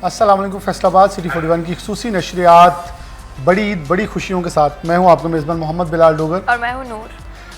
अस्सलाम वालेकुम। फैसलाबाद सिटी 41 की खुसूसी नशरियात बड़ी ईद बड़ी खुशियों के साथ। मैं हूं आपका मेज़बान मोहम्मद बिलाल डोगर और मैं हूं नूर।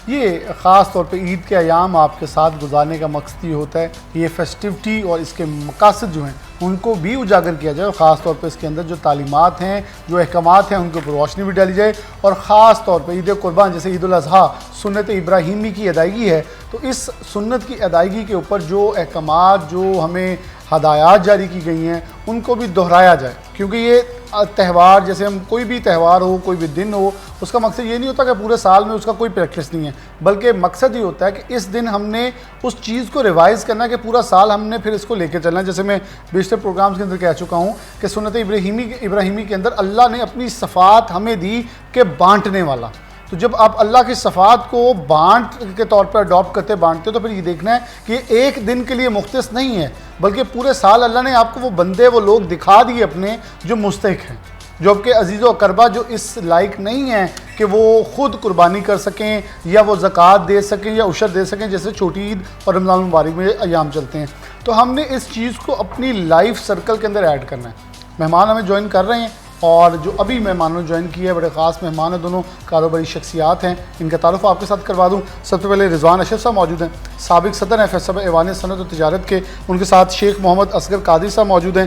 ये ख़ास तौर पे ईद के अयाम आपके साथ गुजारने का मकसद ये होता है कि ये फेस्टिविटी और इसके मकासद जो हैं उनको भी उजागर किया जाए और ख़ास तौर पे इसके अंदर जो तालीमात हैं, जो अहकामात हैं, उनके ऊपर रोशनी भी डाली जाए। और ख़ास तौर पे ईद कुर्बान जैसे ईद उल अज़हा सुन्नत इब्राहीमी की अदायगी है, तो इस सुन्नत की अदायगी के ऊपर जो अहकामात, जो हमें हदायत जारी की गई हैं, उनको भी दोहराया जाए। क्योंकि ये त्यौहार, जैसे हम कोई भी त्यौहार हो, कोई भी दिन हो, उसका मकसद ये नहीं होता कि पूरे साल में उसका कोई प्रैक्टिस नहीं है, बल्कि मकसद ये होता है कि इस दिन हमने उस चीज़ को रिवाइज़ करना है कि पूरा साल हमने फिर इसको लेकर चलना है। जैसे मैं बेशतर प्रोग्राम्स के अंदर कह चुका हूँ कि सुन्नत इब्राहीमी के अंदर अल्लाह ने अपनी सफ़ात हमें दी कि बांटने वाला। तो जब आप अल्लाह की सफ़ात को बांट के तौर पर अडॉप्ट करते बांटते हो, तो फिर ये देखना है कि एक दिन के लिए मुख्तस नहीं है, बल्कि पूरे साल अल्लाह ने आपको वो बंदे, वो लोग दिखा दिए अपने जो मुस्तहिक हैं, जो आपके अजीज़ व अकरबा जो इस लायक नहीं हैं कि वो ख़ुद कुर्बानी कर सकें या वो ज़कात दे सकें या उशर दे सकें, जैसे छोटी ईद और रमज़ान मुबारक में अयाम चलते हैं। तो हमने इस चीज़ को अपनी लाइफ सर्कल के अंदर ऐड करना है। मेहमान हमें ज्वाइन कर रहे हैं और जो अभी मेहमानों ने ज्वाइन किया है बड़े ख़ास मेहमान हैं, दोनों कारोबारी शख्सियात हैं। इनका तारुफ आपके साथ करवा दूँ। सबसे पहले रिजवान अशरफ साहब मौजूद हैं, साबिक सदर हैं फैसल ऐवान सनत और तजारत के। उनके साथ शेख मोहम्मद असगर कादरी साहब मौजूद हैं,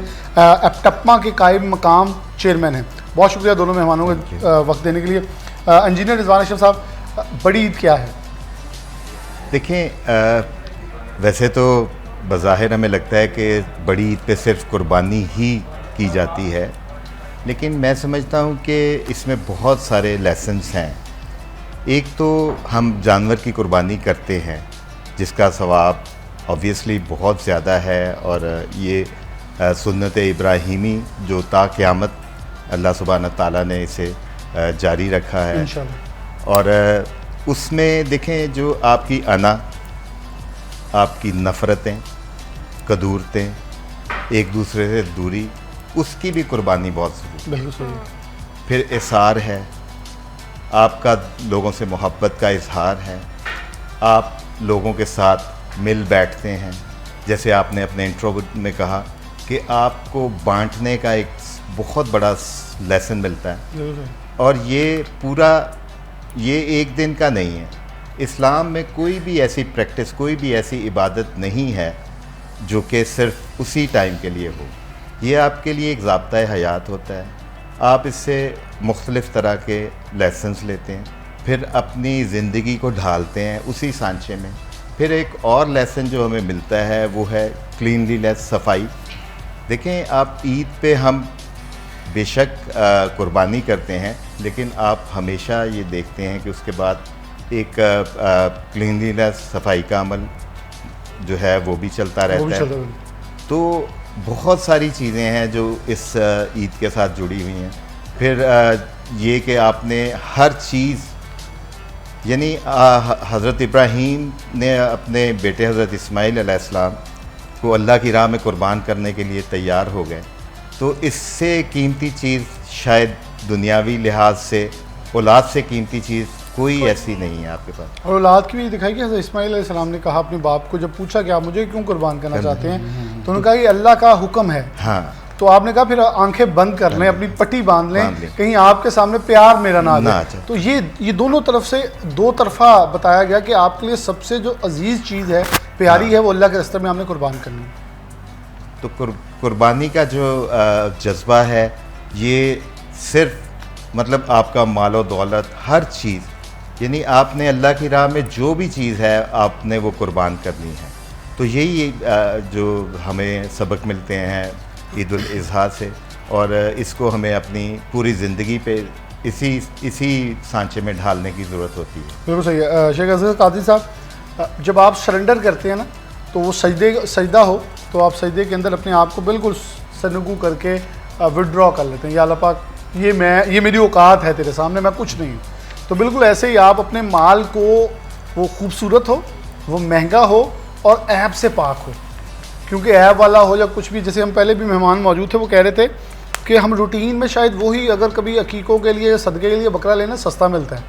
एप्टप्मा के कायम मकाम चेयरमैन हैं। बहुत शुक्रिया दोनों मेहमानों को वक्त देने के लिए। इंजीनियर रिजवान अशरफ साहब, बड़ी ईद क्या है? देखें, वैसे तो बज़ाहिर हमें लगता है कि बड़ी ईद पे सिर्फ कुर्बानी ही की जाती है, लेकिन मैं समझता हूँ कि इसमें बहुत सारे लेसन्स हैं। एक तो हम जानवर की कुर्बानी करते हैं जिसका सवाब ऑब्वियसली बहुत ज़्यादा है, और ये सुन्नत इब्राहीमी जो ता क़यामत अल्लाह सुब्हानहू तआला ने इसे जारी रखा है इंशाअल्लाह। और उसमें देखें, जो आपकी अना, आपकी नफ़रतें, कदूरतें, एक दूसरे से दूरी, उसकी भी कुर्बानी बहुत ज़रूरी है। फिर इसार है, आपका लोगों से मोहब्बत का इजहार है, आप लोगों के साथ मिल बैठते हैं। जैसे आपने अपने इंट्रो में कहा कि आपको बांटने का एक बहुत बड़ा लेसन मिलता है, और ये पूरा ये एक दिन का नहीं है। इस्लाम में कोई भी ऐसी प्रैक्टिस, कोई भी ऐसी इबादत नहीं है जो कि सिर्फ उसी टाइम के लिए हो। ये आपके लिए एक ज़ाब्ता हयात होता है। आप इससे मुख्तलिफ़ तरह के लेसन्स लेते हैं, फिर अपनी ज़िंदगी को ढालते हैं उसी सांचे में। फिर एक और लेसन जो हमें मिलता है वो है क्लीनलीनेस, सफाई। देखें, आप ईद पे हम बेशक कुर्बानी करते हैं, लेकिन आप हमेशा ये देखते हैं कि उसके बाद एक क्लीनलीनेस, सफाई का अमल जो है वो भी चलता रहता है। तो बहुत सारी चीज़ें हैं जो इस ईद के साथ जुड़ी हुई हैं। फिर ये कि आपने हर चीज़, यानी हज़रत इब्राहीम ने अपने बेटे हज़रत इस्माईल अलैहिस्सलाम को अल्लाह की राह में कुर्बान करने के लिए तैयार हो गए। तो इससे कीमती चीज़ शायद दुनियावी लिहाज से, औलाद से कीमती चीज़ कोई ऐसी नहीं है आपके पास। और औलाद की भी दिखाई कि हज़रत इस्माईल अलैहिस्सलाम ने कहा अपने बाप को, जब पूछा कि आप मुझे क्यों कुर्बान करना चाहते हैं, तो उन्होंने कहा कि अल्लाह का हुक्म है। हाँ, तो आपने कहा फिर आंखें बंद कर लें, अपनी पट्टी बांध लें, कहीं आपके सामने प्यार मेरा ना आ जाए। तो ये दोनों तरफ से दो तरफा बताया गया कि आपके लिए सबसे जो अजीज़ चीज़ है, प्यारी है, वो अल्लाह के रास्ते में आपने कुर्बान करनी है। तो कुर्बानी का जो जज्बा है, ये सिर्फ मतलब आपका मालो दौलत, हर चीज़, यानी आपने अल्लाह की राह में जो भी चीज़ है आपने वो कुर्बान करनी है। तो यही जो हमें सबक मिलते हैं ईद उल अज़हा से, और इसको हमें अपनी पूरी ज़िंदगी पे इसी सांचे में ढालने की ज़रूरत होती है। बिल्कुल सही है। शेख असगर कादरी साहब, जब आप सरेंडर करते हैं ना, तो वो सजदा हो तो आप सजदे के अंदर अपने आप को बिल्कुल सनगू करके विड्रॉ कर लेते हैं, या अल्लाह पाक ये मेरी औकात है तेरे सामने, मैं कुछ नहीं हूँ। तो बिल्कुल ऐसे ही आप अपने माल को, वो खूबसूरत हो, वो महंगा हो और ऐब से पाक हो। क्योंकि ऐब वाला हो या कुछ भी, जैसे हम पहले भी मेहमान मौजूद थे, वो कह रहे थे कि हम रूटीन में शायद वही, अगर कभी अकीकों के लिए या सदक़े के लिए बकरा लेना सस्ता मिलता है,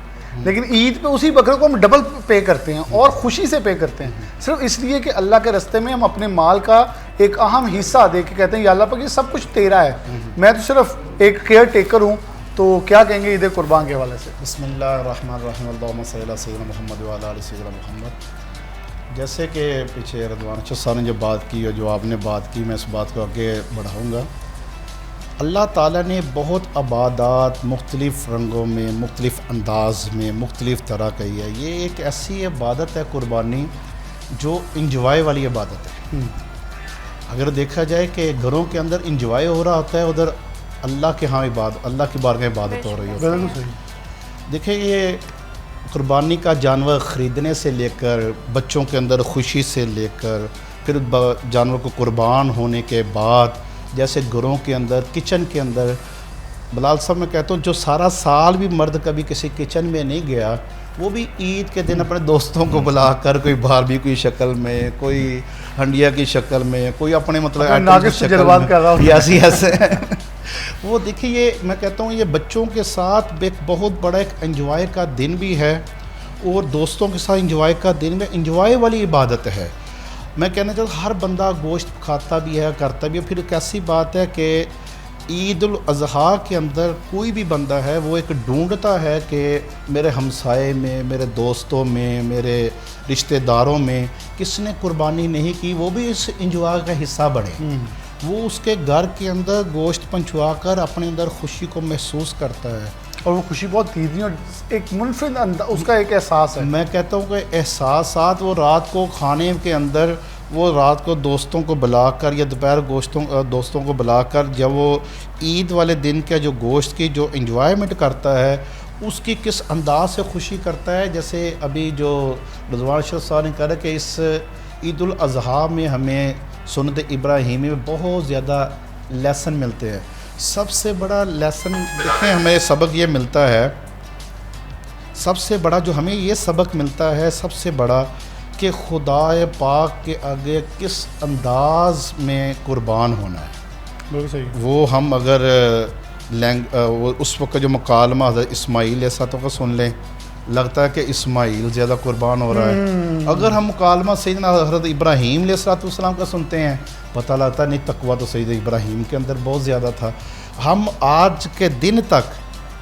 लेकिन ईद पे उसी बकरे को हम डबल पे करते हैं और ख़ुशी से पे करते हैं, सिर्फ इसलिए कि अल्लाह के रास्ते में हम अपने माल का एक अहम हिस्सा दे के कहते हैं या अल्लाह पाक ये सब कुछ तेरा है, मैं तो सिर्फ एक केयर टेकर हूँ। तो क्या कहेंगे ईद कुर्बान के हवाले से? बिस्मिल्लाहिर्रहमानिर्रहीम, अल्लाहुम्मा सल्ली अला सय्यिदिना मुहम्मद व अला आलि सय्यिदिना मुहम्मद। जैसे कि पीछे रज़वान साहब ने जो बात की और जो आपने बात की, मैं इस बात को आगे बढ़ाऊँगा। अल्लाह ताला ने बहुत इबादत मुख्तलिफ़ रंगों में, मुख्तलिफ़ अंदाज में, मुख्तलिफ़ तरह की है। ये एक ऐसी इबादत है कुर्बानी जो इंजॉय वाली इबादत है। अगर देखा जाए कि घरों के अंदर इंजॉय हो रहा होता है, उधर अल्लाह के यहाँ अल्लाह की बारगाह इबादत हो रही होती है। बिल्कुल सही। देखिए, ये कुर्बानी का जानवर ख़रीदने से लेकर, बच्चों के अंदर खुशी से लेकर, फिर जानवर को कुर्बान होने के बाद, जैसे घरों के अंदर, किचन के अंदर, बिलाल साहब मैं कहता हूँ जो सारा साल भी मर्द कभी किसी किचन में नहीं गया, वो भी ईद के दिन अपने दोस्तों को बुलाकर, कोई बारबी की शक्ल में, कोई हंडिया की शक्ल में, कोई अपने मतलब ऐसी ऐसे वो देखिए, ये मैं कहता हूँ ये बच्चों के साथ एक बहुत बड़ा एक एंजॉय का दिन भी है और दोस्तों के साथ एंजॉय का दिन में एंजॉय वाली इबादत है। मैं कहना चाहता हूँ हर बंदा गोश्त खाता भी है, करता भी है। फिर एक ऐसी बात है कि ईद उल अज़हा के अंदर कोई भी बंदा है वो एक ढूंढता है कि मेरे हमसाए में, मेरे दोस्तों में, मेरे रिश्तेदारों में किसने कुर्बानी नहीं की, वो भी इस इंजॉय का हिस्सा बने। वो उसके घर के अंदर गोश्त पहुँचवा कर अपने अंदर खुशी को महसूस करता है और वो खुशी बहुत तीव्र और एक मुनफिद उसका एक एहसास है। मैं कहता हूँ कि एहसासात वो रात को खाने के अंदर, वो रात को दोस्तों को बुलाकर या दोपहर दोस्तों को बुलाकर जब वो ईद वाले दिन के जो गोश्त की जो इंजॉयमेंट करता है, उसकी किस अंदाज से खुशी करता है। जैसे अभी जो रज़वान साहब ने कहा कि इस ईद उल अज़हा में हमें सुन्नत इब्राहीमी में बहुत ज़्यादा लेसन मिलते हैं। सबसे बड़ा लेसन देखें, हमें सबक ये मिलता है, सबसे बड़ा जो हमें ये सबक मिलता है सबसे बड़ा, कि खुदा पाक के आगे किस अंदाज में कुर्बान होना है। बिल्कुल सही। वो हम अगर वो उस वक्त जो मुकालमा हज़रत इस्माईल ऐसा को सुन लें, लगता है कि इस्माईल ज़्यादा कुर्बान हो रहा है। अगर हम मुकालमा सैयदना हज़रत इब्राहीम अलैहिस्सलाम का सुनते हैं, पता लगता नहीं तकवा तो सैयद इब्राहीम के अंदर बहुत ज़्यादा था। हम आज के दिन तक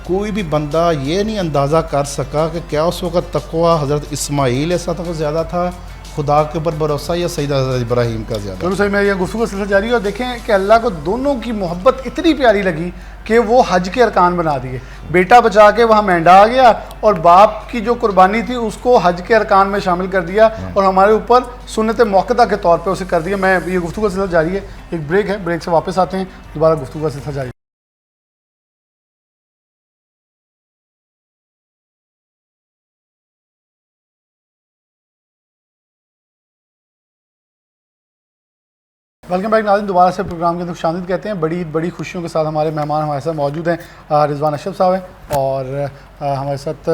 कोई भी बंदा ये नहीं अंदाज़ा कर सका कि क्या उस वक्त तकवा हज़रत इस्माईल अलैहिस्सलाम को ज़्यादा था, खुदा के ऊपर भरोसा, या सैयदना हज़रत इब्राहीम का ज़्यादा। बिल्कुल सही। मैं ये गुफ्तगू का सिलसिला जारी है और देखें कि अल्लाह को दोनों की मोहब्बत इतनी प्यारी लगी कि वो हज के अरकान बना दिए। बेटा बचा के वहाँ मेंढा आ गया और बाप की जो कुर्बानी थी उसको हज के अरकान में शामिल कर दिया और हमारे ऊपर सुन्नत मौक़दा के तौर पे उसे कर दिया। मैं ये गुफ्तगू का सिलसिला जारी है, एक ब्रेक है, ब्रेक से वापस आते हैं, दोबारा गुफ्तगू का सिलसिला जारी। वेलकम बैक नाज़रीन, दोबारा से प्रोग्राम के अंदर खुशामदीद कहते हैं। बड़ी खुशियों के साथ हमारे मेहमान हमारे साथ मौजूद हैं। रिजवान अशरफ साहब हैं और हमारे साथ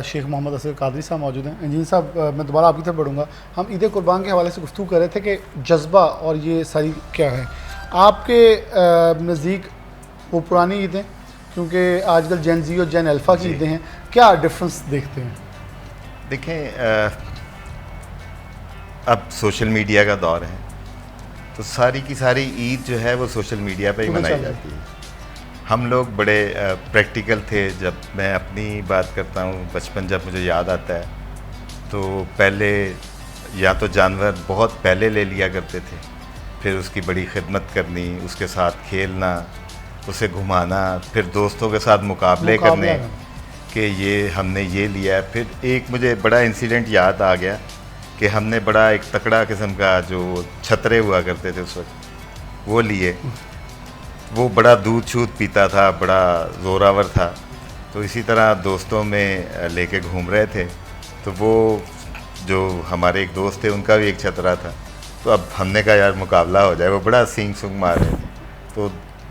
शेख मोहम्मद असगर कादरी साहब मौजूद हैं। इंजीनियर साहब, मैं दोबारा आपकी तरफ बढ़ूँगा। हम ईद कुर्बान के हवाले से गुफ्तगू कर रहे थे कि जज्बा और ये सारी क्या है आपके नज़दीक, वो पुरानी ईदें, क्योंकि आजकल जेन जी और जेन अल्फ़ा की ईदें हैं, क्या डिफरेंस देखते हैं? देखें, अब सोशल मीडिया का दौर है तो सारी की सारी ईद जो है वो सोशल मीडिया पे ही मनाई जाती है। हम लोग बड़े प्रैक्टिकल थे। जब मैं अपनी बात करता हूँ, बचपन जब मुझे याद आता है तो पहले या तो जानवर बहुत पहले ले लिया करते थे, फिर उसकी बड़ी खिदमत करनी, उसके साथ खेलना, उसे घुमाना, फिर दोस्तों के साथ मुकाबले करने कि ये हमने ये लिया है। फिर एक मुझे बड़ा इंसिडेंट याद आ गया कि हमने बड़ा एक तकड़ा किस्म का जो छतरे हुआ करते थे उस वक्त, वो लिए। वो बड़ा दूध शूध पीता था, बड़ा ज़ोरावर था। तो इसी तरह दोस्तों में लेके घूम रहे थे। तो वो जो हमारे एक दोस्त थे उनका भी एक छतरा था। तो अब हमने कहा यार मुकाबला हो जाए। वो बड़ा सींग सूंग मार रहे थे, तो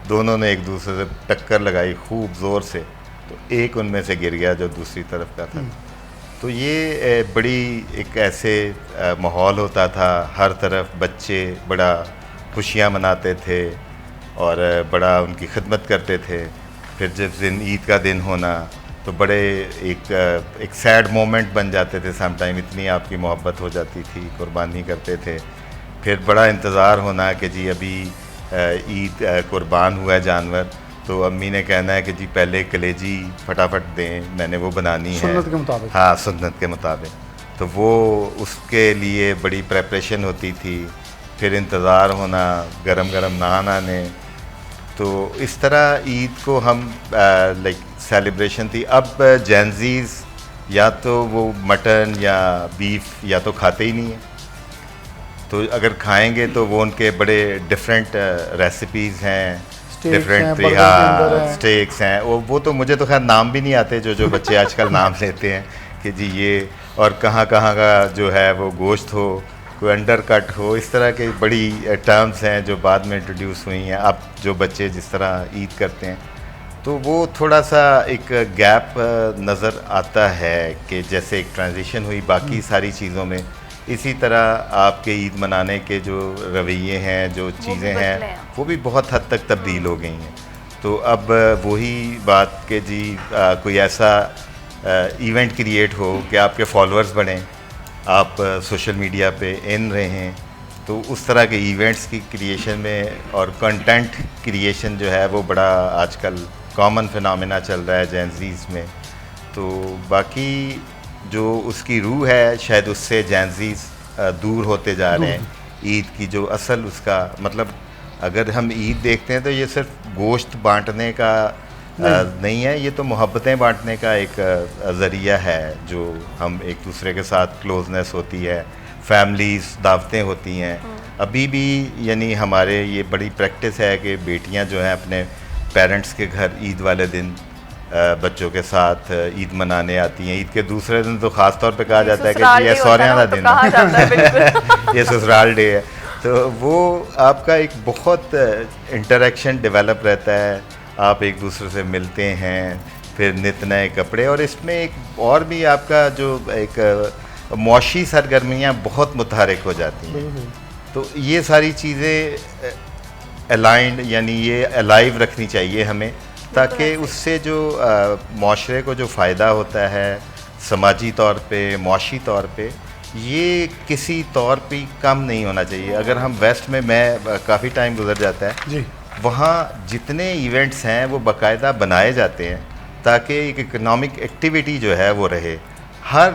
दोनों ने एक दूसरे से टक्कर लगाई खूब ज़ोर से। तो एक उनमें से गिर गया जो दूसरी तरफ का था। तो ये बड़ी एक ऐसे माहौल होता था, हर तरफ बच्चे बड़ा खुशियाँ मनाते थे और बड़ा उनकी खिदमत करते थे। फिर जब ईद का दिन होना तो बड़े एक सैड मोमेंट बन जाते थे। सम टाइम इतनी आपकी मोहब्बत हो जाती थी, कुर्बानी करते थे। फिर बड़ा इंतज़ार होना कि जी अभी ईद कुर्बान हुआ है जानवर, तो अम्मी ने कहना है कि जी पहले कलेजी फटाफट दें, मैंने वो बनानी है सुन्नत के मुताबिक। हाँ, सुन्नत के मुताबिक। तो वो उसके लिए बड़ी प्रेपरेशन होती थी, फिर इंतज़ार होना, गरम गरम नान आने। तो इस तरह ईद को हम लाइक सेलिब्रेशन थी। अब जेंजीज़ या तो वो मटन या बीफ या तो खाते ही नहीं है, तो अगर खाएंगे तो वो उनके बड़े डिफरेंट रेसिपीज़ हैं, डिफरेंट स्टेक्स हैं, वो तो मुझे तो खैर नाम भी नहीं आते जो बच्चे आजकल नाम लेते हैं कि जी ये, और कहाँ कहाँ का जो है वो गोश्त हो, कोई अंडर कट हो, इस तरह के बड़ी टर्म्स हैं जो बाद में इंट्रोड्यूस हुई हैं। अब जो बच्चे जिस तरह ईद करते हैं तो वो थोड़ा सा एक गैप नज़र आता है कि जैसे एक ट्रांजिशन हुई बाकी सारी चीज़ों में, इसी तरह आपके ईद मनाने के जो रवैये हैं, जो चीज़ें हैं, वो भी बहुत हद तक तब्दील हो गई हैं। तो अब वही बात कि जी कोई ऐसा इवेंट क्रिएट हो कि आपके फॉलोअर्स बढ़ें, आप सोशल मीडिया पे इन रहे हैं, तो उस तरह के इवेंट्स की क्रिएशन में और कंटेंट क्रिएशन जो है वो बड़ा आजकल कॉमन फिनोमेना चल रहा है जेंजीज़ में। तो बाकी जो उसकी रूह है शायद उससे जेंजीज़ दूर होते जा रहे हैं। ईद की जो असल उसका मतलब, अगर हम ईद देखते हैं तो ये सिर्फ गोश्त बांटने का नहीं है, ये तो मोहब्बतें बांटने का एक ज़रिया है, जो हम एक दूसरे के साथ क्लोजनेस होती है, फैमिलीज़ दावतें होती हैं। अभी भी यानी हमारे ये बड़ी प्रैक्टिस है कि बेटियां जो हैं अपने पेरेंट्स के घर ईद वाले दिन बच्चों के साथ ईद मनाने आती हैं। ईद के दूसरे दिन तो ख़ास तौर पे कहा जाता है कि ये सौरियां का दिन है, ये ससुराल डे है। तो वो आपका एक बहुत इंटरेक्शन डेवलप रहता है, आप एक दूसरे से मिलते हैं, फिर नित नए कपड़े, और इसमें एक और भी आपका जो एक मौशी सरगर्मियाँ बहुत मुतहरिक हो जाती हैं। तो ये सारी चीज़ें अलाइंड यानी ये अलाइव रखनी चाहिए हमें, ताकि उससे जो माशरे को जो फ़ायदा होता है समाजी तौर पे, मौशी तौर पे, ये किसी तौर पे कम नहीं होना चाहिए। अगर हम वेस्ट में, मैं काफ़ी टाइम गुजर जाता है जी, वहाँ जितने इवेंट्स हैं वो बाकायदा बनाए जाते हैं ताकि एक इकोनॉमिक एक्टिविटी जो है वो रहे। हर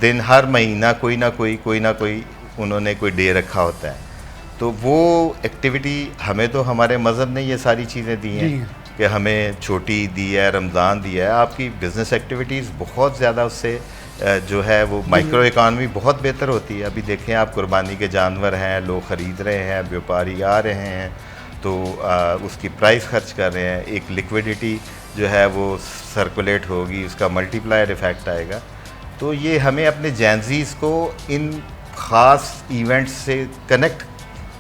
दिन, हर महीना कोई ना कोई उन्होंने कोई डे रखा होता है। तो वो एक्टिविटी हमें तो हमारे मज़हब ने ये सारी चीज़ें दी हैं कि हमें छोटी ईद दी है, रमज़ान दिया है। आपकी बिज़नेस एक्टिविटीज़ बहुत ज़्यादा उससे जो है वो माइक्रो इकॉनमी बहुत बेहतर होती है। अभी देखें आप, कुर्बानी के जानवर हैं, लोग ख़रीद रहे हैं, व्यापारी आ रहे हैं, तो उसकी प्राइस खर्च कर रहे हैं, एक लिक्विडिटी जो है वो सर्कुलेट होगी, उसका मल्टीप्लायर इफ़ेक्ट आएगा। तो ये हमें अपने जेंजीज़ को इन ख़ास इवेंट्स से कनेक्ट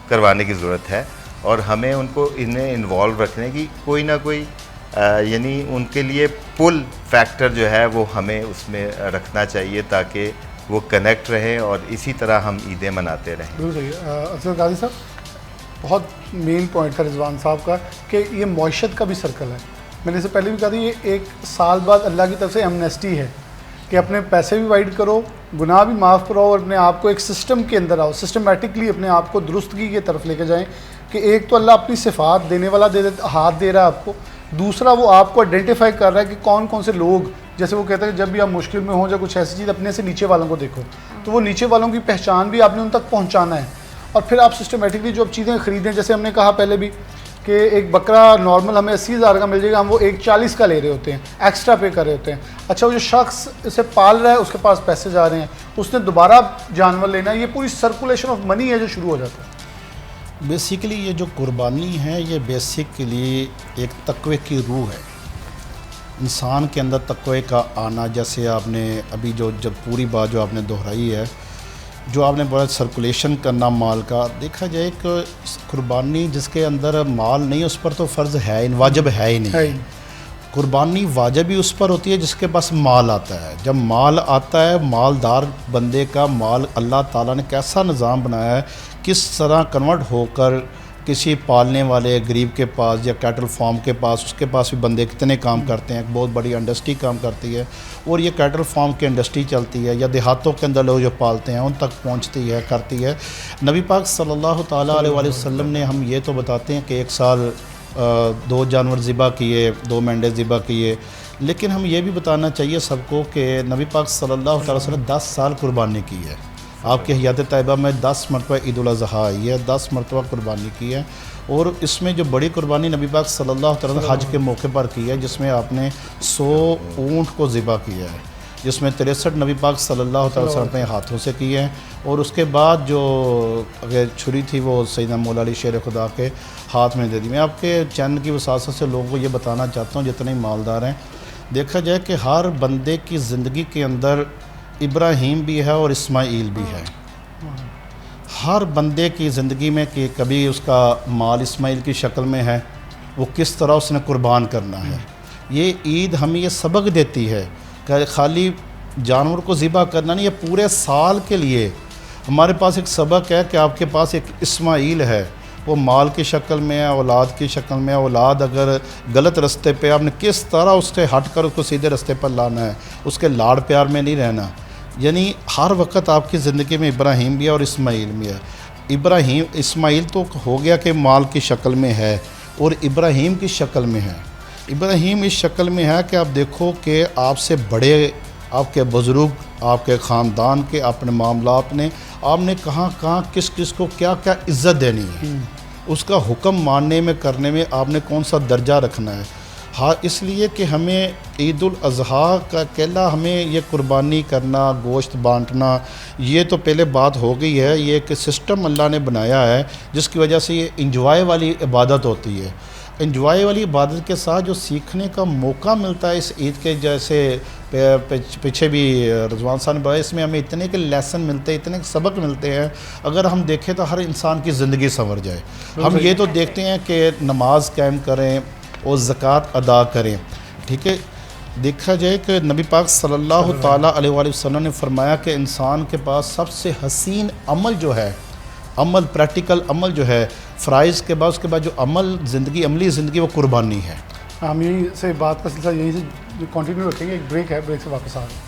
करवाने की ज़रूरत है, और हमें उनको इन्हें इन्वॉल्व रखने की कोई ना कोई यानी उनके लिए पुल फैक्टर जो है वो हमें उसमें रखना चाहिए ताकि वो कनेक्ट रहें और इसी तरह हम ईदें मनाते रहें। बिल्कुल सही है। अफजल गाजी साहब, बहुत मेन पॉइंट था रिजवान साहब का कि ये मौशत का भी सर्कल है। मैंने इससे पहले भी कहा था, ये एक साल बाद अल्लाह की तरफ से एमनेस्टी है कि अपने पैसे भी वाइड करो, गुनाह भी माफ़ करो, और अपने आप को एक सिस्टम के अंदर आओ, सिस्टमेटिकली अपने आप को दुरुस्तगी की तरफ लेके जाएं कि एक तो अल्लाह अपनी सिफ़ात देने वाला हाथ दे रहा है आपको, दूसरा वो आपको आइडेंटिफाई कर रहा है कि कौन कौन से लोग, जैसे वो कहते हैं जब भी आप मुश्किल में हो या कुछ ऐसी चीज़, अपने से नीचे वालों को देखो, तो वो नीचे वालों की पहचान भी आपने उन तक पहुँचाना है। और फिर आप सिस्टमेटिकली जो अब चीज़ें ख़रीदें, जैसे हमने कहा पहले भी कि एक बकरा नॉर्मल हमें 80,000 का मिल जाएगा, हम वो 140 का ले रहे होते हैं, एक्स्ट्रा पे कर रहे होते हैं। अच्छा, वो जो शख्स इसे पाल रहा है उसके पास पैसे जा रहे हैं, उसने दोबारा जानवर लेना है, ये पूरी सर्कुलेशन ऑफ मनी है जो शुरू हो जाता है। बेसिकली ये जो कुर्बानी है ये बेसिकली एक तकवे की रूह है, इंसान के अंदर तकवे का आना। जैसे आपने अभी जब पूरी बात जो आपने दोहराई है, जो आपने बड़ा सर्कुलेशन करना माल का, देखा जाए कि कुर्बानी जिसके अंदर माल नहीं उस पर तो फ़र्ज़ है ही, वाजिब है ही नहीं। कुर्बानी वाजिब ही उस पर होती है जिसके पास माल आता है। जब माल आता है, मालदार बंदे का माल, अल्लाह ताला ने कैसा निज़ाम बनाया है, किस तरह कन्वर्ट होकर किसी पालने वाले गरीब के पास या कैटल फार्म के पास, उसके पास भी बंदे कितने काम करते हैं, बहुत बड़ी इंडस्ट्री काम करती है और ये कैटल फार्म की इंडस्ट्री चलती है, या देहातों के अंदर लोग जो पालते हैं उन तक पहुंचती है, करती है। नबी पाक सल्लल्लाहु ताला अलैहि वसल्लम ने हम ये तो बताते हैं कि एक साल 2 जानवर ज़िबा किए, 2 मेंढे ज़िबा किए, लेकिन हम ये भी बताना चाहिए सबको कि नबी पाक सल्लल्लाहु अलैहि वसल्लम 10 साल कुर्बानी की है। आपके हयात तैयबा में 10 मरतबा ईद उल अज़हा आई है, 10 मरतबा कुर्बानी की है। और इसमें जो बड़ी कुर्बानी नबी पाक सल्लल्लाहु अलैहि वसल्लम हज के मौके पर की है, जिसमें आपने 100 ऊँट को ज़िबा किया है, जिसमें 63 नबी पाक सल्लल्लाहु अलैहि वसल्लम अपने हाथों से किए हैं। और उसके बाद जो अगर छुरी थी वो सैयदना मौला अली शेर खुदा के हाथ में दे दी। मैं आपके चैनल की वसासत से लोगों को ये बताना चाहता हूँ जितने मालदार हैं, देखा जाए कि हर बंदे की ज़िंदगी के अंदर इब्राहीम भी है और इस्माइल भी है। हर बंदे की ज़िंदगी में कि कभी उसका माल इस्माइल की शक्ल में है, वो किस तरह उसने कुर्बान करना है। ये ईद हमें ये सबक देती है कि खाली जानवर को ज़िबा करना नहीं, ये पूरे साल के लिए हमारे पास एक सबक है कि आपके पास एक इस्माइल है, वो माल की शक्ल में है, औलाद की शक्ल में है। औलाद अगर गलत रास्ते पे, आपने किस तरह उससे हट कर उसको सीधे रास्ते पर लाना है, उसके लाड़ प्यार में नहीं रहना। यानी हर वक्त आपकी ज़िंदगी में इब्राहीम भी है और इस्माइल भी है। इब्राहीम इस्माइल तो हो गया कि माल की शक्ल में है, और इब्राहीम की शक्ल में है। इब्राहीम इस शक्ल में है कि आप देखो कि आपसे बड़े, आपके बुज़ुर्ग, आपके ख़ानदान के, अपने मामलात ने, आपने कहाँ कहाँ किस किस को क्या क्या इज़्ज़त देनी है, उसका हुक्म मानने में, करने में आपने कौन सा दर्जा रखना है। हाँ, इसलिए कि हमें ईद उल अज़हा का कहला, हमें ये कुर्बानी करना, गोश्त बांटना, ये तो पहले बात हो गई है। ये एक सिस्टम अल्लाह ने बनाया है जिसकी वजह से ये इंजॉय वाली इबादत होती है। इंजॉय वाली इबादत के साथ जो सीखने का मौका मिलता है इस ईद के, जैसे पीछे भी रज़वान साहब ने बताया, इसमें हमें इतने के लेसन मिलते हैं, इतने सबक मिलते हैं। अगर हम देखें तो हर इंसान की ज़िंदगी संवर जाए। हम ये तो देखते हैं कि नमाज कायम करें और ज़कात अदा करें, ठीक है। देखा जाए कि नबी पाक सल्लल्लाहु ताला अलैहि वसल्लम ने फरमाया कि इंसान के पास सबसे हसीन अमल जो है, अमल प्रैक्टिकल अमल जो है, फ़राइज़ के बाद उसके बाद जो अमल ज़िंदगी, अमली ज़िंदगी, वो कुर्बानी है। हम यहीं से बात का सिलसिला यहीं से कंटिन्यू रखेंगे। एक ब्रेक है, ब्रेक से वापस आ रहे हैं।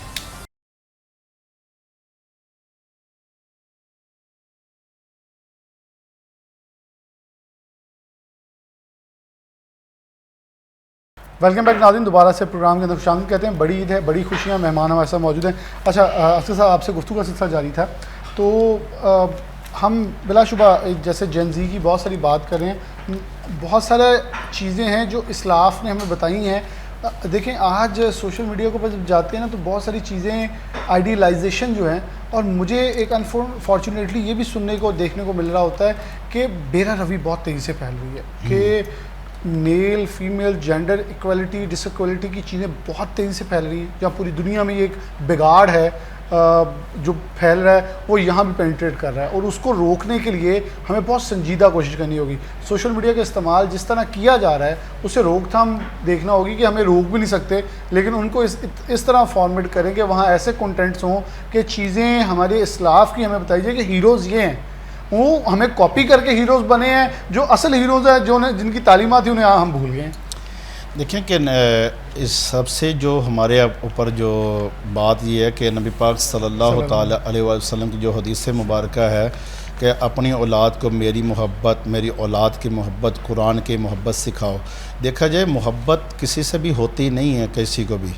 वेलकम बैक नाज़रीन, दोबारा से प्रोग्राम के अंदर खुशामदीद कहते हैं। बड़ी ईद है, बड़ी खुशियाँ, मेहमान हमारे साथ मौजूद हैं। अच्छा अफसर साहब, आपसे गुफ्तगू का सिलसिला जारी था, तो हम बिलाशुबा जैसे जेन ज़ी की बहुत सारी बात कर रहे हैं, बहुत सारे चीज़ें हैं जो इस्लाफ़ ने हमें बताई हैं। देखें, आज सोशल मीडिया के ऊपर जब जाते हैं ना, तो बहुत सारी चीज़ें आइडियलाइजेशन जो हैं, और मुझे एक अनफॉर्चुनेटली ये भी सुनने को, देखने को मिल रहा होता है कि बेरा रवी बहुत तेज़ी से फैल रही है कि मेल फीमेल जेंडर इक्वलिटी डिसइक्वलिटी की चीज़ें बहुत तेज़ी से फैल रही हैं। जहाँ पूरी दुनिया में ये एक बिगाड़ है जो फैल रहा है, वो यहाँ भी पेनिट्रेट कर रहा है, और उसको रोकने के लिए हमें बहुत संजीदा कोशिश करनी होगी। सोशल मीडिया का इस्तेमाल जिस तरह किया जा रहा है, उसे रोकथाम देखना होगी कि हमें रोक भी नहीं सकते, लेकिन उनको इस तरह फॉर्मेट करें कि वहाँ ऐसे कंटेंट्स हों कि चीज़ें हमारे इस्लाफ की हमें बताई जाए कि हीरोज़ ये हैं, वो हमें कॉपी करके हीरोज़ बने हैं, जो असल हीरोज़ हैं, जो जिनकी तालीमात थी उन्हें हम भूल गए हैं। देखें कि इस सबसे जो हमारे ऊपर जो बात ये है कि नबी पाक सल्लल्लाहु ताला अलैहि वसल्लम की जो हदीस मुबारक है कि अपनी औलाद को मेरी मोहब्बत, मेरी औलाद की मोहब्बत, कुरान की मोहब्बत सिखाओ। देखा जाए, मोहब्बत किसी से भी होती नहीं है, किसी को भी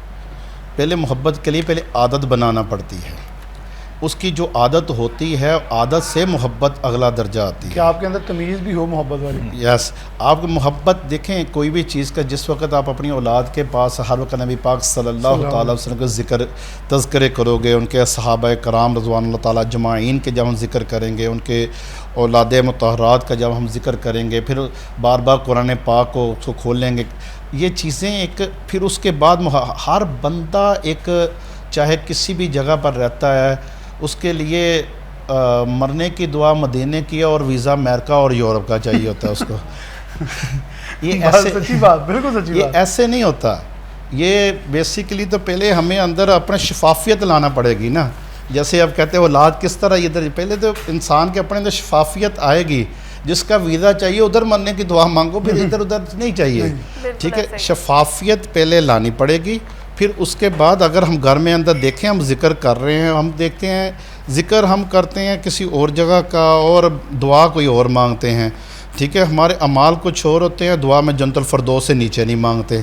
पहले मोहब्बत के लिए पहले आदत बनाना पड़ती है। उसकी जो आदत होती है, आदत से मोहब्बत अगला दर्जा आती है। क्या आपके अंदर तमीज़ भी हो मोहब्बत वाली? यस, आप मोहब्बत देखें कोई भी चीज़ का, जिस वक्त आप अपनी औलाद के पास हर वक्त नबी पाक सल्लल्लाहु अलैहि वसल्लम का ज़िक्र तज़किरे करोगे, उनके सहाबा कराम रज़वानुल्लाह ताला अजमाइन के जब हम ज़िक्र करेंगे, उनके औलाद मुतहरात का जब हम ज़िक्र करेंगे, फिर बार बार कुरान पाक को उसको खोलेंगे, ये चीज़ें एक, फिर उसके बाद हर बंदा एक, चाहे किसी भी जगह पर रहता है, उसके लिए मरने की दुआ मदीने की और वीज़ा अमेरिका और यूरोप का चाहिए होता है उसको। ये ऐसे, सच्ची बात, बिल्कुल सच्ची ये बात। ऐसे नहीं होता। ये बेसिकली तो पहले हमें अंदर अपने शफाफियत लाना पड़ेगी ना। जैसे आप कहते हो औलाद किस तरह, इधर पहले तो इंसान के अपने अंदर शफाफियत आएगी, जिसका वीज़ा चाहिए उधर मरने की दुआ मांगो, फिर इधर उधर नहीं चाहिए। ठीक है, शफाफियत पहले लानी पड़ेगी। फिर उसके बाद अगर हम घर में अंदर देखें, हम जिक्र कर रहे हैं, हम देखते हैं जिक्र हम करते हैं किसी और जगह का और दुआ कोई और मांगते हैं। ठीक है, हमारे अमाल कुछ और होते हैं, दुआ में जन्नतुल फिरदौस से नीचे नहीं मांगते।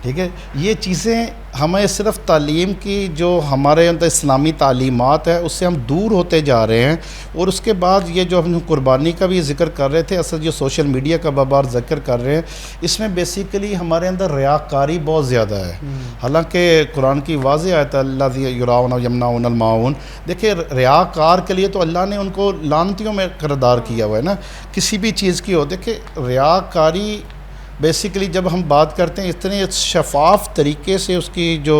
ठीक है, ये चीज़ें हमें सिर्फ तालीम की जो हमारे अंदर इस्लामी तालीमात है उससे हम दूर होते जा रहे हैं। और उसके बाद ये जो हम कुर्बानी का भी जिक्र कर रहे थे, असल जो सोशल मीडिया का बार जिक्र कर रहे हैं, इसमें बेसिकली हमारे अंदर रियाकारी बहुत ज़्यादा है। हालांकि कुरान की वाज़ेह आयत अल्लाज़ी युराऊन यमनऊन माऊन, देखिए रियाकार के लिए तो अल्लाह ने उनको लानतियों में किरदार किया हुआ है ना, किसी भी चीज़ की हो। देखिए रियाकारी बेसिकली जब हम बात करते हैं इतने शफाफ तरीके से उसकी जो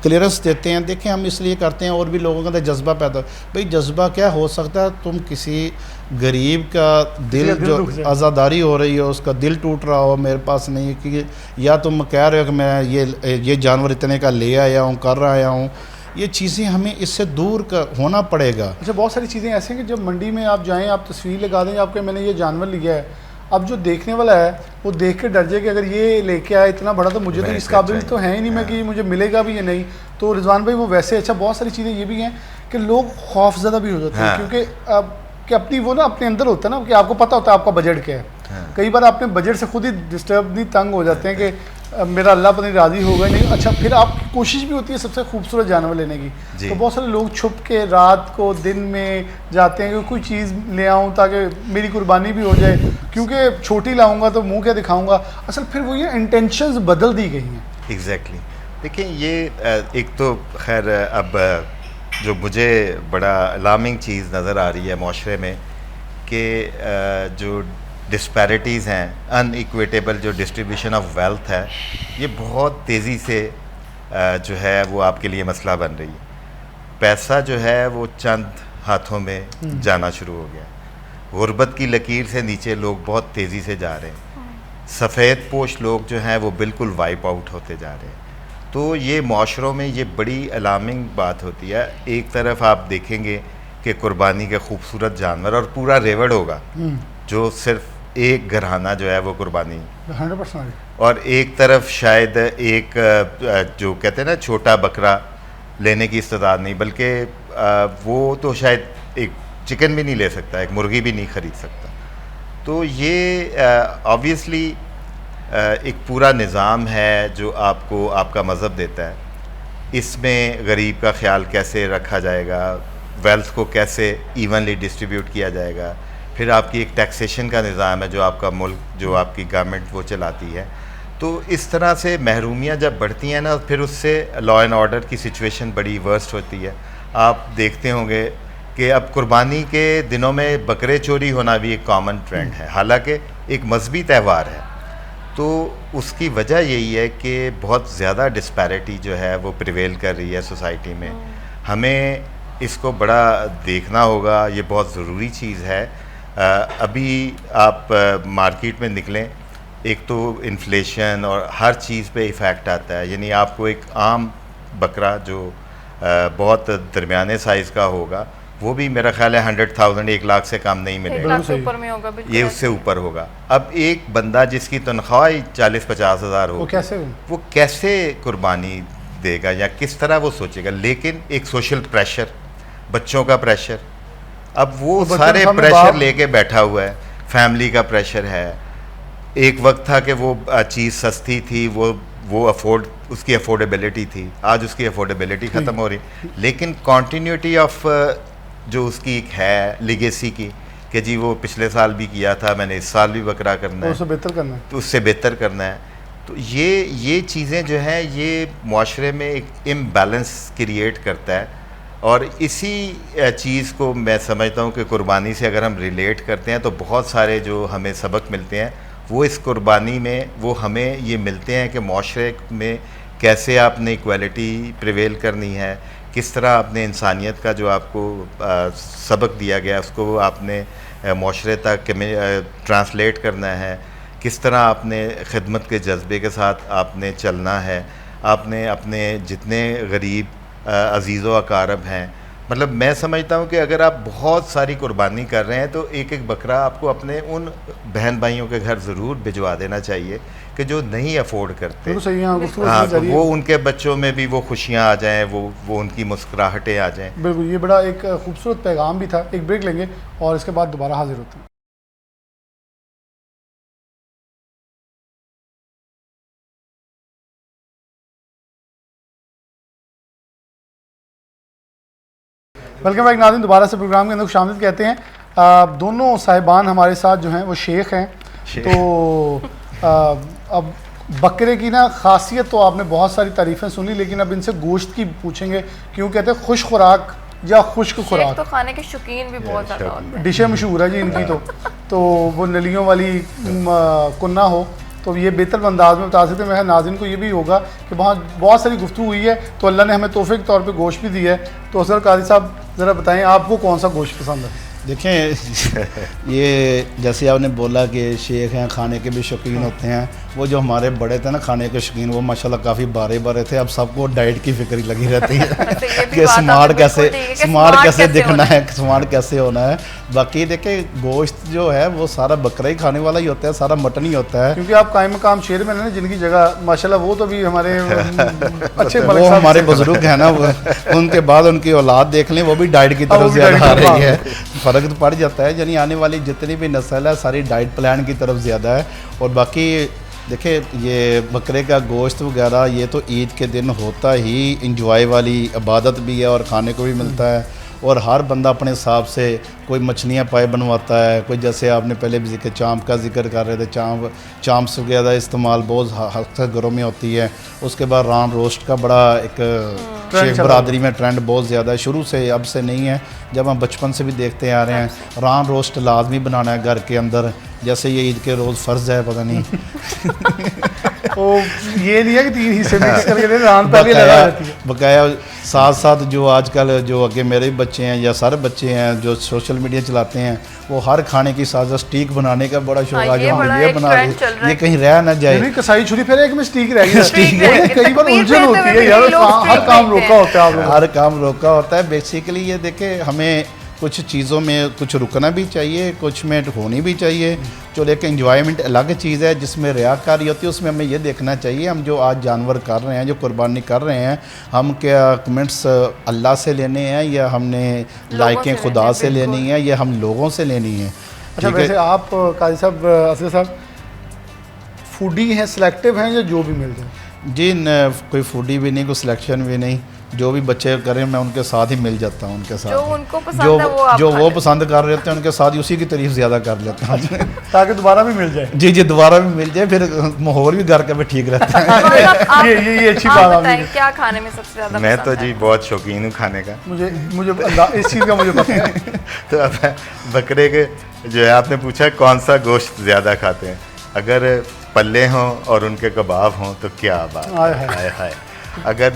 क्लियरेंस देते हैं, देखें हम इसलिए करते हैं और भी लोगों के अंदर जज्बा पैदा। भाई जज्बा क्या हो सकता है, तुम किसी गरीब का दिल जो आज़ादारी हो रही हो, उसका दिल टूट रहा हो, मेरे पास नहीं है कि, या तुम कह रहे हो कि मैं ये जानवर इतने का ले आया हूँ, कर आया हूँ, ये चीज़ें हमें इससे दूर होना पड़ेगा। अच्छा, बहुत सारी चीज़ें ऐसी हैं कि जब मंडी में आप जाएँ, आप तस्वीर लगा दें आपके मैंने ये जानवर लिया है, अब जो देखने वाला है वो देख के डर जाए कि अगर ये लेके आया इतना बड़ा तो मुझे तो इस काबिल तो है ही नहीं मैं कि मुझे मिलेगा भी या नहीं। तो रिजवान भाई वो वैसे अच्छा बहुत सारी चीज़ें ये भी हैं कि लोग खौफज़दा भी हो जाते हैं क्योंकि कि अपनी वो ना अपने अंदर होता है ना कि आपको पता होता है आपका बजट क्या है। कई बार अपने बजट से खुद ही डिस्टर्ब नहीं तंग हो जाते हैं कि मेरा अल्लाह पता नहीं राज़ी होगा नहीं। अच्छा, फिर आपकी कोशिश भी होती है सबसे खूबसूरत जानवर लेने की, तो बहुत सारे लोग छुप के रात को दिन में जाते हैं कि कोई चीज़ ले आऊँ ताकि मेरी कुर्बानी भी हो जाए, क्योंकि छोटी लाऊंगा तो मुंह क्या दिखाऊंगा। असल फिर वो ये इंटेंशंस बदल दी गई हैं। एग्जैक्टली देखिए ये एक तो खैर अब जो मुझे बड़ा अलार्मिंग चीज़ नज़र आ रही है माशरे में कि जो डिस्पैरिटीज़ हैं, अनइक्विटेबल जो डिस्ट्रीब्यूशन ऑफ वेल्थ है, ये बहुत तेज़ी से जो है वो आपके लिए मसला बन रही है। पैसा जो है वो चंद हाथों में जाना शुरू हो गया। गुर्बत की लकीर से नीचे लोग बहुत तेज़ी से जा रहे हैं। सफ़ेद पोश लोग जो हैं वो बिल्कुल वाइप आउट होते जा रहे हैं। तो ये माशरों में ये बड़ी अलार्मिंग बात होती है। एक तरफ आप देखेंगे कि कुर्बानी के खूबसूरत जानवर और पूरा रेवड़ होगा जो सिर्फ एक घराना जो है वो कुर्बानी 100%, और एक तरफ शायद एक जो कहते हैं ना छोटा बकरा लेने की इस्तेदाद नहीं, बल्कि वो तो शायद एक चिकन भी नहीं ले सकता, एक मुर्गी भी नहीं ख़रीद सकता। तो ये ऑब्वियसली एक पूरा निज़ाम है जो आपको आपका मज़हब देता है। इसमें गरीब का ख्याल कैसे रखा जाएगा, वेल्थ को कैसे इवनली डिस्ट्रीब्यूट किया जाएगा, फिर आपकी एक टैक्सेशन का निज़ाम है जो आपका मुल्क, जो आपकी गवर्नमेंट वो चलाती है। तो इस तरह से महरूमियाँ जब बढ़ती हैं ना, फिर उससे लॉ एंड ऑर्डर की सिचुएशन बड़ी वर्स्ट होती है। आप देखते होंगे कि अब कुर्बानी के दिनों में बकरे चोरी होना भी एक कॉमन ट्रेंड है, हालांकि एक मजहबी त्यौहार है। तो उसकी वजह यही है कि बहुत ज़्यादा डिस्पैरिटी जो है वो प्रिवेल कर रही है सोसाइटी में। हमें इसको बड़ा देखना होगा, ये बहुत ज़रूरी चीज़ है। अभी आप मार्केट में निकलें, एक तो इन्फ्लेशन और हर चीज़ पे इफ़ेक्ट आता है। यानी आपको एक आम बकरा जो बहुत दरमियाने साइज़ का होगा वो भी मेरा ख्याल है 100,000 1 लाख से कम नहीं मिलेगा, 1 लाख से ऊपर में होगा, ये उससे ऊपर होगा। अब एक बंदा जिसकी तनख्वाह ही 40-50 हज़ार हो, वो कैसे कुर्बानी देगा या किस तरह वो सोचेगा। लेकिन एक सोशल प्रेशर, बच्चों का प्रेशर, अब वो सारे प्रेशर लेके बैठा हुआ है। फैमिली का प्रेशर है। एक वक्त था कि वो चीज़ सस्ती थी, वो अफोर्ड, उसकी अफोर्डेबिलिटी थी, आज उसकी अफोर्डेबिलिटी ख़त्म हो रही। लेकिन कॉन्टीन्यूटी ऑफ जो उसकी एक है लिगेसी की कि जी वो पिछले साल भी किया था, मैंने इस साल भी बकरा करना है, उससे बेहतर करना है, तो उससे बेहतर करना है। तो ये चीज़ें जो हैं ये माशरे में एक इम्बैलेंस क्रिएट करता है। और इसी चीज़ को मैं समझता हूँ कि कुर्बानी से अगर हम रिलेट करते हैं तो बहुत सारे जो हमें सबक मिलते हैं वो इस कुर्बानी में वो हमें ये मिलते हैं कि माशरे में कैसे आपने इक्वालिटी प्रिवेल करनी है, किस तरह आपने इंसानियत का जो आपको सबक दिया गया उसको आपने माशरे तक ट्रांसलेट करना है, किस तरह आपने खिदमत के जज्बे के साथ आपने चलना है। आपने अपने जितने गरीब अज़ीज़ व अकारब हैं मतलब मैं समझता हूँ कि अगर आप बहुत सारी कुर्बानी कर रहे हैं तो एक एक बकरा आपको अपने उन बहन भाइयों के घर ज़रूर भिजवा देना चाहिए कि जो नहीं अफोर्ड करते। बिल्कुल सही है, हाँ, गुफ्तगू हाँ, के तो जरिए। वो उनके बच्चों में भी वो खुशियाँ आ जाएं, वो उनकी मुस्कुराहटें आ जाएं। बिल्कुल, ये बड़ा एक खूबसूरत पैगाम भी था। एक ब्रेक लेंगे और इसके बाद दोबारा हाजिर होते हैं। वेलकम बैक नाज़रीन, दोबारा से प्रोग्राम के अंदर खुशामदीद कहते हैं। दोनों साहिबान हमारे साथ जो हैं वो शेख हैं। तो अब बकरे की ना खासियत तो आपने बहुत सारी तारीफ़ें सुनी, लेकिन अब इनसे गोश्त की पूछेंगे। क्यों कहते हैं खुश खुराक या खुश्क खुराक। तो खाने के शौकीन भी बहुत ज़्यादा होते हैं। डिशें मशहूर है जी इनकी। तो वो नलियों वाली कुन्ना हो तो ये बेहतर अंदाज में बता सकते हैं। मैं नाज़रीन को ये भी होगा कि वहाँ बहुत सारी गुफ्तगू हुई है, तो अल्लाह ने हमें तोहफे के तौर पे गोश्त भी दिया है। तो असर कारी साहब ज़रा बताएं आपको कौन सा गोश्त पसंद है? देखें, ये जैसे आपने बोला कि शेख हैं, खाने के भी शौकीन होते हैं। वो जो हमारे बड़े थे ना खाने के शौकीन, वो माशाल्लाह काफ़ी बारे बारे थे। अब सबको डाइट की फिक्र लगी रहती है कि स्मार्ट कैसे दिखना है, स्मार्ट कैसे होना है। बाकी देखिए, गोश्त जो है वो सारा बकरा ही खाने वाला ही होता है, सारा मटन ही होता है। क्योंकि आप कायम मकाम शेर में ना, जिनकी जगह माशाल्लाह वो तो भी हमारे अच्छे वो हमारे बुजुर्ग हैं ना, उनके बाद उनकी औलाद देख लें, वो भी डाइट की तरफ ज़्यादा आ रही है। फ़र्क तो पड़ जाता है, यानी आने वाली जितनी भी नस्ल है सारी डाइट प्लान की तरफ ज़्यादा है। और बाकी देखिए, ये बकरे का गोश्त वगैरह ये तो ईद के दिन होता ही इंजॉय वाली इबादत भी है और खाने को भी मिलता है। और हर बंदा अपने हिसाब से कोई मछलियाँ पाए बनवाता है, कोई जैसे आपने पहले भी जिक्र चाँप का जिक्र कर रहे थे, चाँप्स वगैरह इस्तेमाल बहुत अक्सर घरों में होती है। उसके बाद रान रोस्ट का बड़ा एक शेख बरादरी में ट्रेंड बहुत ज़्यादा है, शुरू से, अब से नहीं है, जब हम बचपन से भी देखते आ रहे हैं। रान रोस्ट लाजमी बनाना है घर के अंदर, जैसे ये ईद के रोज़ फ़र्ज़ है, पता नहीं तो ये नहीं है कि 3 हिस्से मिक्स करके दे, रान पहले लगा रहती है। बकाया साथ साथ जो आजकल जो आगे मेरे बच्चे हैं या सारे बच्चे हैं जो सोशल मीडिया चलाते हैं, वो हर खाने की साजा स्टीक बनाने का बड़ा शौक आ, जो हम ये बना रहे, ये कहीं रह ना जाए। कसाई छुरी फिर एक में स्टीक रह गई। कई बार उलझन होती है यार, हर काम रोका होता है आप लोगों, हर काम रोका होता है। बेसिकली ये देखे, हमें कुछ चीज़ों में कुछ रुकना भी चाहिए, कुछ में होनी भी चाहिए। जो लेकिन एंजॉयमेंट अलग चीज़ है, जिसमें रियाकारी होती है, उसमें हमें ये देखना चाहिए हम जो आज जानवर कर रहे हैं, जो कुर्बानी कर रहे हैं, हम क्या कमेंट्स अल्लाह से लेने हैं या हमने लाइकें खुदा से लेनी है या हम लोगों से लेनी है। अच्छा, वैसे आप काजी साहब, असद साहब फूडी हैं, सिलेक्टिव हैं या जो भी मिल जाए? जी कोई फूडी भी नहीं, कोई सिलेक्शन भी नहीं, जो भी बच्चे करें मैं उनके साथ ही मिल जाता हूँ, उनके साथ जो उनको पसंद है जो वो पसंद कर रहे होते हैं उनके साथ ही उसी की तारीफ ज़्यादा कर लेता हूँ ताकि दोबारा भी मिल जाए। जी दोबारा भी मिल जाए, फिर माहौल भी घर का भी ठीक रहता है। ये अच्छी बात है। क्या खाने में सबसे ज़्यादा? मैं तो जी बहुत शौकीन हूँ खाने का, मुझे इस चीज़ का मुझे पता है। तो अब बकरे के जो है आपने पूछा कौन सा गोश्त ज़्यादा खाते हैं, अगर पल्ले हों और उनके कबाब हों तो क्या बात, हाय हाय। अगर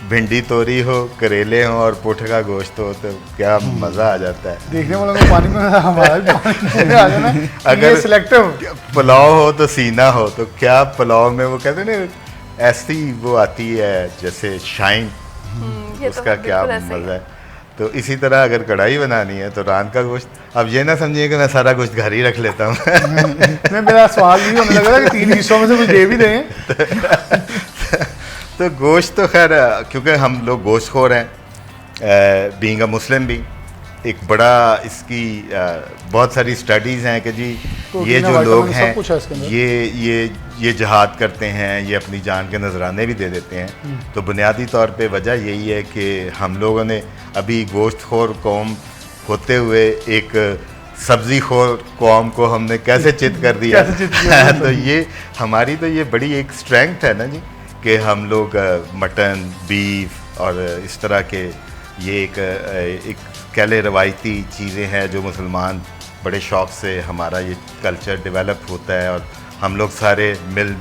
भिंडी तोरी हो, करेले हों और पुठ का गोश्त हो तो क्या मज़ा आ जाता है। देखने वालों को पानी में हमारा भी पानी में आ जाना। अगर सिलेक्टिव पुलाव हो तो सीना हो तो क्या पुलाव में वो कहते हैं ना ऐसी वो आती है जैसे शाइन, उसका क्या मज़ा है। तो इसी तरह अगर कढ़ाई बनानी है तो रान का गोश्त, अब ये ना समझिए कि मैं सारा गोश्त घर ही रख लेता हूँ। मैं मेरा सवाल ये होने लगा कि 3 हिस्सों में से कुछ दे भी दें। तो गोश्त तो खैर क्योंकि हम लोग गोश्त खोर हैं, बीइंग अ मुस्लिम भी एक बड़ा इसकी बहुत सारी स्टडीज़ हैं कि जी ये जो लोग हैं ये जिहाद करते हैं, ये अपनी जान के नजराने भी दे देते हैं। तो बुनियादी तौर पे वजह यही है कि हम लोगों ने अभी गोश्त खोर कौम होते हुए एक सब्ज़ी खोर कौम को हमने कैसे चित कर दिया। तो ये हमारी तो ये बड़ी एक स्ट्रेंथ है ना जी कि हम लोग मटन, बीफ और इस तरह के ये एक कह ले रवायती चीज़ें हैं जो मुसलमान बड़े शौक़ से हमारा ये कल्चर डेवलप होता है और हम लोग सारे मिल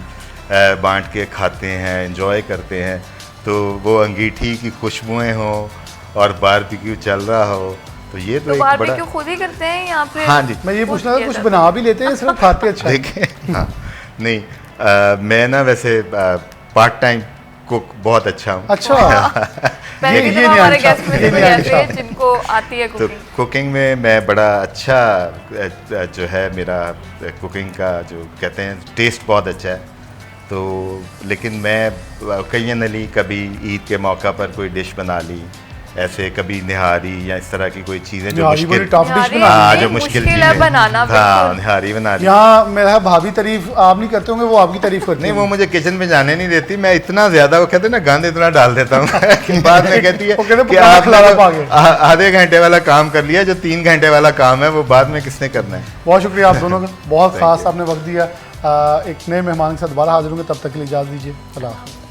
बांट के खाते हैं, एंजॉय करते हैं। तो वो अंगीठी की खुशबुएं हों और बारबेक्यू चल रहा हो तो ये तो एक बारबेक्यू खुद ही करते हैं यहाँ पे? हाँ जी, मैं ये पूछना था कुछ बना भी लेते हैं सिर्फ खाते अच्छा? देखें हाँ, नहीं मैं ना वैसे पार्ट टाइम कुक बहुत अच्छा हूँ। अच्छा पहले की ये तरह नहीं हमारे अच्छा, गेस्ट में ये से कोई नहीं ऐसे अच्छा। हैं जिनको आती है तो कुकिंग। कुकिंग में मैं बड़ा अच्छा जो है मेरा कुकिंग का जो कहते हैं टेस्ट बहुत अच्छा है। तो लेकिन मैं कई कभी ईद के मौका पर कोई डिश बना ली, ऐसे कभी निहारी या इस तरह की कोई चीज़ें जो निहारी बड़ी मुश्किल, टफ डिश निहारी बना हाँ नहीं, जो मुश्किल मुश्किल है चीज़ें, बनाना, हाँ बिल्कुल। निहारी बना ली। यहाँ मेरा भाभी तारीफ आप नहीं करते होंगे, वो आपकी तारीफ करती नहीं है। वो मुझे किचन में जाने नहीं देती, मैं इतना ज्यादा वो कहते हैं ना गंद इतना डाल देता हूँ कि बाद में कहती है वो कहते हैं कि पकाना आपने खिलाना तो पा गए। आधे घंटे वाला काम कर लिया, जो 3 घंटे वाला काम है वो बाद में किसने करना है। बहुत शुक्रिया आप दोनों का, बहुत Thank खास you. आपने वक्त दिया। एक नए मेहमान के साथ दोबारा हाजिर होंगे, तब तक के लिए इजाज़त दीजिए। अल्लाह हाफ़िज़।